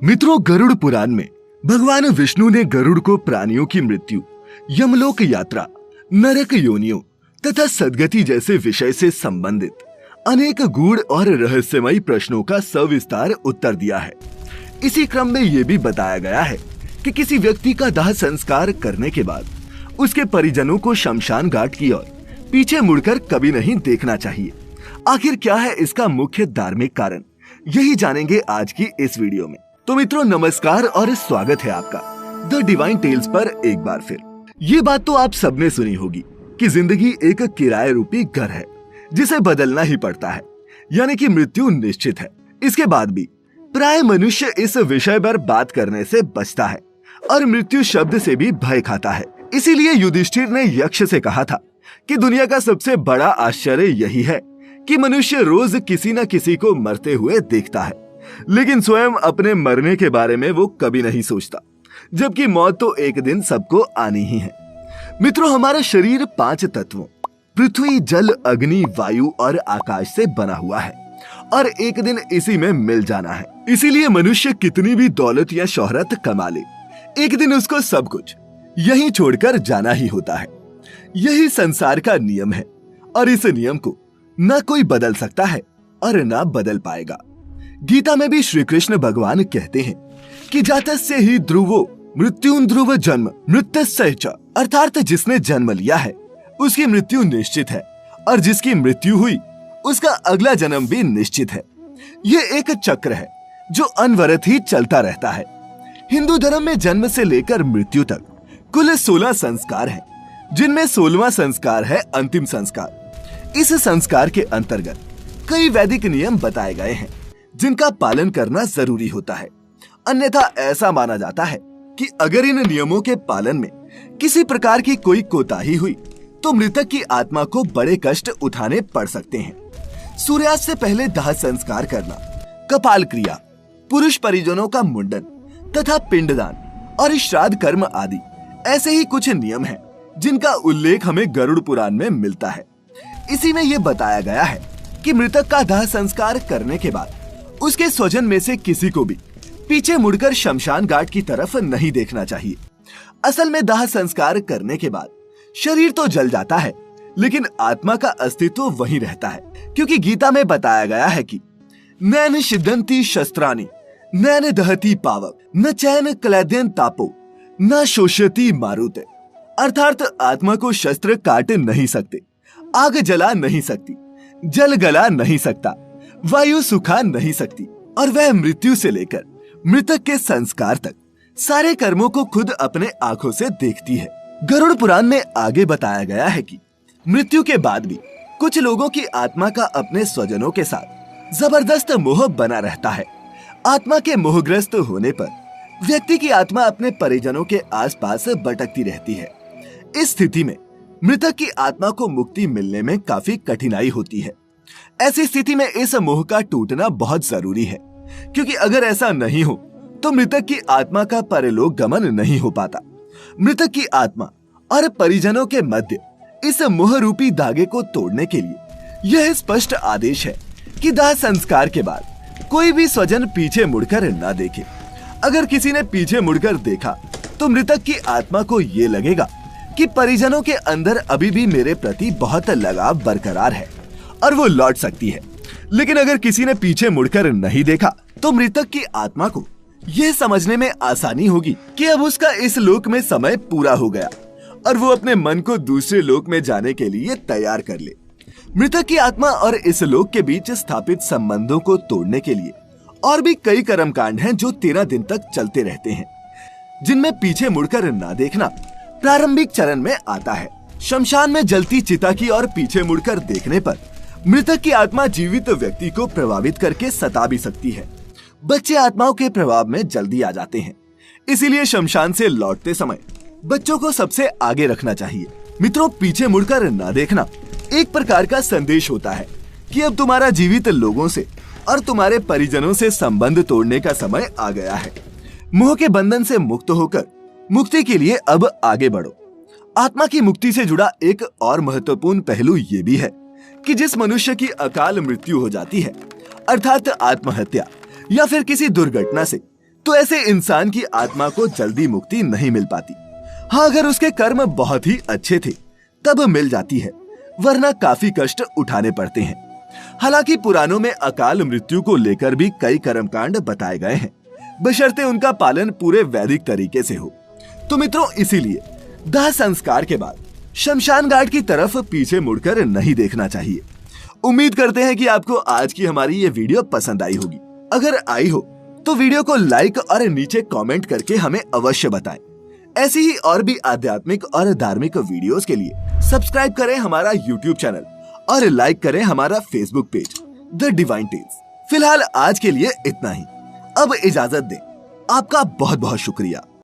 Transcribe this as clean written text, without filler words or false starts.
मित्रों, गरुड़ पुराण में भगवान विष्णु ने गरुड़ को प्राणियों की मृत्यु, यमलोक यात्रा, नरक योनियों तथा सदगति जैसे विषय से संबंधित अनेक गूढ़ और रहस्यमयी प्रश्नों का सविस्तार उत्तर दिया है। इसी क्रम में ये भी बताया गया है कि किसी व्यक्ति का दाह संस्कार करने के बाद उसके परिजनों को शमशान घाट की ओर पीछे मुड़कर कभी नहीं देखना चाहिए। आखिर क्या है इसका मुख्य धार्मिक कारण, यही जानेंगे आज की इस वीडियो में। तो मित्रों नमस्कार और स्वागत है आपका द डिवाइन टेल्स पर एक बार फिर। ये बात तो आप सबने सुनी होगी कि जिंदगी एक किराए रूपी घर है जिसे बदलना ही पड़ता है, यानी कि मृत्यु निश्चित है। इसके बाद भी प्राय मनुष्य इस विषय पर बात करने से बचता है और मृत्यु शब्द से भी भय खाता है। इसीलिए युधिष्ठिर ने यक्ष से कहा था कि दुनिया का सबसे बड़ा आश्चर्य यही है कि मनुष्य रोज किसी न किसी को मरते हुए देखता है, लेकिन स्वयं अपने मरने के बारे में वो कभी नहीं सोचता, जबकि मौत तो एक दिन सबको आनी ही है। मित्रों, हमारा शरीर 5 तत्वों पृथ्वी, जल, अग्नि, वायु और आकाश से बना हुआ है और एक दिन इसी में मिल जाना है। इसीलिए मनुष्य कितनी भी दौलत या शोहरत कमा ले, एक दिन उसको सब कुछ यहीं छोड़कर जाना ही होता है। यही संसार का नियम है और इस नियम को न कोई बदल सकता है और न बदल पाएगा। गीता में भी श्री कृष्ण भगवान कहते हैं कि जातस्य ही ध्रुवो मृत्युन ध्रुव जन्म मृत्युस्य च, अर्थात जिसने जन्म लिया है उसकी मृत्यु निश्चित है और जिसकी मृत्यु हुई उसका अगला जन्म भी निश्चित है। ये एक चक्र है जो अनवरत ही चलता रहता है। हिंदू धर्म में जन्म से लेकर मृत्यु तक कुल 16 संस्कार हैं, जिनमें 16वां संस्कार है अंतिम संस्कार। इस संस्कार के अंतर्गत कई वैदिक नियम बताए गए हैं जिनका पालन करना जरूरी होता है। अन्यथा ऐसा माना जाता है कि अगर इन नियमों के पालन में किसी प्रकार की कोई कोताही हुई तो मृतक की आत्मा को बड़े कष्ट उठाने पड़ सकते हैं। सूर्यास्त से पहले दाह संस्कार करना, कपाल क्रिया, पुरुष परिजनों का मुंडन तथा पिंडदान और श्राद्ध कर्म आदि ऐसे ही कुछ नियम हैं जिनका उल्लेख हमें गरुड़ पुराण में मिलता है। इसी में ये बताया गया है कि मृतक का दाह संस्कार करने के बाद उसके स्वजन में से किसी को भी पीछे मुड़कर शमशान घाट की तरफ नहीं देखना चाहिए। असल में दाह संस्कार करने के बाद शरीर तो जल जाता है, लेकिन आत्मा का अस्तित्व वहीं रहता है, क्योंकि गीता में बताया गया है कि नैन छिद्यन्ति शस्त्राणि नैन दहति पावक न चैन क्लेद्यन तापो न शोष्यति मारुते, अर्थात आत्मा को शस्त्र काट नहीं सकते, आग जला नहीं सकती, जल गला नहीं सकता, वायु सुखा नहीं सकती और वह मृत्यु से लेकर मृतक के संस्कार तक सारे कर्मों को खुद अपने आंखों से देखती है। गरुड़ पुराण में आगे बताया गया है कि मृत्यु के बाद भी कुछ लोगों की आत्मा का अपने स्वजनों के साथ जबरदस्त मोह बना रहता है। आत्मा के मोहग्रस्त होने पर व्यक्ति की आत्मा अपने परिजनों के आसपास भटकती रहती है। इस स्थिति में मृतक की आत्मा को मुक्ति मिलने में काफी कठिनाई होती है। ऐसी स्थिति में इस मोह का टूटना बहुत जरूरी है, क्योंकि अगर ऐसा नहीं हो तो मृतक की आत्मा का परलोक गमन नहीं हो पाता। मृतक की आत्मा और परिजनों के मध्य इस मोह रूपी धागे को तोड़ने के लिए यह स्पष्ट आदेश है कि दाह संस्कार के बाद कोई भी स्वजन पीछे मुड़कर न देखे। अगर किसी ने पीछे मुड़कर देखा तो मृतक की आत्मा को ये लगेगा कि परिजनों के अंदर अभी भी मेरे प्रति बहुत लगाव बरकरार है और वो लौट सकती है। लेकिन अगर किसी ने पीछे मुड़कर नहीं देखा तो मृतक की आत्मा को यह समझने में आसानी होगी कि अब उसका इस लोक में समय पूरा हो गया और वो अपने मन को दूसरे लोक में जाने के लिए तैयार कर ले। मृतक की आत्मा और इस लोक के बीच स्थापित संबंधों को तोड़ने के लिए और भी कई कर्मकांड हैं जो 13 दिन तक चलते रहते हैं, जिनमें पीछे मुड़कर न देखना प्रारंभिक चरण में आता है। शमशान में जलती चिता की और पीछे मुड़कर देखने पर मृतक की आत्मा जीवित व्यक्ति को प्रभावित करके सता भी सकती है। बच्चे आत्माओं के प्रभाव में जल्दी आ जाते हैं, इसीलिए शमशान से लौटते समय बच्चों को सबसे आगे रखना चाहिए। मित्रों, पीछे मुड़कर न देखना एक प्रकार का संदेश होता है कि अब तुम्हारा जीवित लोगों से और तुम्हारे परिजनों से संबंध तोड़ने का समय आ गया है। मोह के बंधन से मुक्त होकर मुक्ति के लिए अब आगे बढ़ो। आत्मा की मुक्ति से जुड़ा एक और महत्वपूर्ण पहलू ये भी है कि जिस मनुष्य की अकाल मृत्यु हो जाती है, अर्थात आत्महत्या या फिर किसी दुर्घटना से, तो ऐसे इंसान की आत्मा को जल्दी मुक्ति नहीं मिल पाती। हाँ, अगर उसके कर्म बहुत ही अच्छे थे तब मिल जाती है, वरना काफी कष्ट उठाने पड़ते हैं। हालांकि पुराणों में अकाल मृत्यु को लेकर भी कई कर्मकांड बताए गए हैं, बशर्ते उनका पालन पूरे वैदिक तरीके से हो। तो मित्रों, इसीलिए दाह संस्कार के बाद शमशान घाट की तरफ पीछे मुड़कर नहीं देखना चाहिए। उम्मीद करते हैं कि आपको आज की हमारी ये वीडियो पसंद आई होगी। अगर आई हो तो वीडियो को लाइक और नीचे कमेंट करके हमें अवश्य बताएं। ऐसी ही और भी आध्यात्मिक और धार्मिक वीडियोस के लिए सब्सक्राइब करें हमारा यूट्यूब चैनल और लाइक करें हमारा Facebook page the divine tales. फिलहाल आज के लिए इतना ही। अब इजाजत दें। आपका बहुत बहुत शुक्रिया।